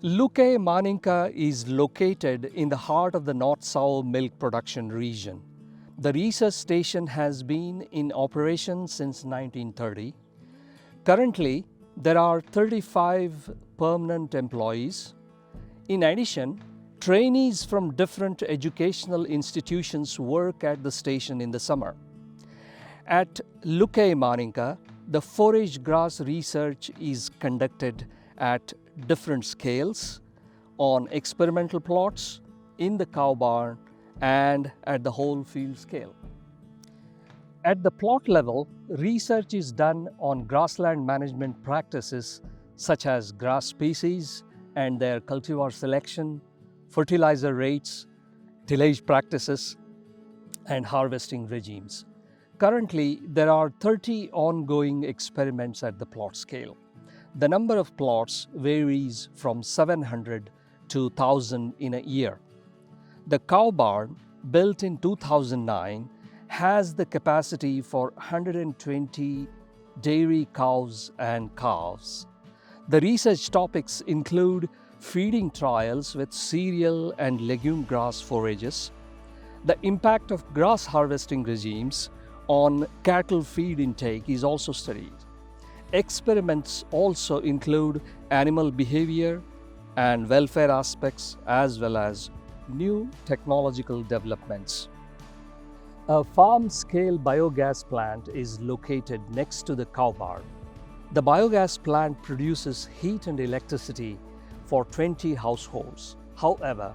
Luke Maaninka is located in the heart of the North-South milk production region. The research station has been in operation since 1930. Currently, there are 35 permanent employees. In addition, trainees from different educational institutions work at the station in the summer. At Luke Maaninka, the forage grass research is conducted at different scales, on experimental plots, in the cow barn, and at the whole field scale. At the plot level, research is done on grassland management practices such as grass species and their cultivar selection, fertilizer rates, tillage practices, and harvesting regimes. Currently, there are 30 ongoing experiments at the plot scale. The number of plots varies from 700 to 1,000 in a year. The cow barn, built in 2009, has the capacity for 120 dairy cows and calves. The research topics include feeding trials with cereal and legume grass forages, the impact of grass harvesting regimes on cattle feed intake is also studied. Experiments also include animal behavior and welfare aspects as well as new technological developments. A farm-scale biogas plant is located next to the cow barn. The biogas plant produces heat and electricity for 20 households. However,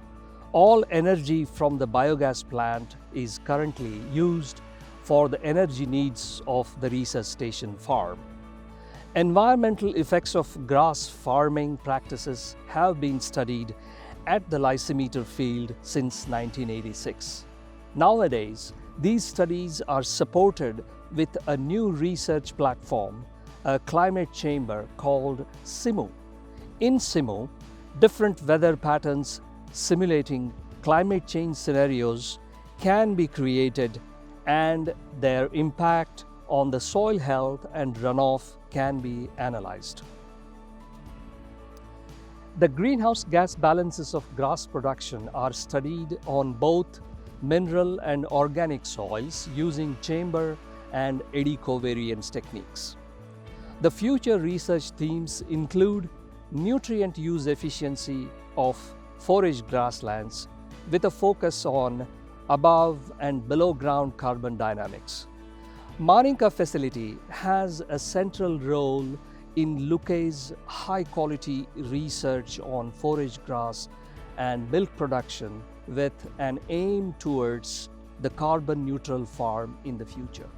all energy from the biogas plant is currently used for the energy needs of the research station farm. Environmental effects of grass farming practices have been studied at the lysimeter field since 1986. Nowadays, these studies are supported with a new research platform, a climate chamber called simu. In simu, different weather patterns simulating climate change scenarios can be created and their impact on the soil health and runoff can be analyzed. The greenhouse gas balances of grass production are studied on both mineral and organic soils using chamber and eddy covariance techniques. The future research themes include nutrient use efficiency of forage grasslands with a focus on above and below ground carbon dynamics. Maaninka facility has a central role in Luke's high-quality research on forage grass and milk production with an aim towards the carbon neutral farm in the future.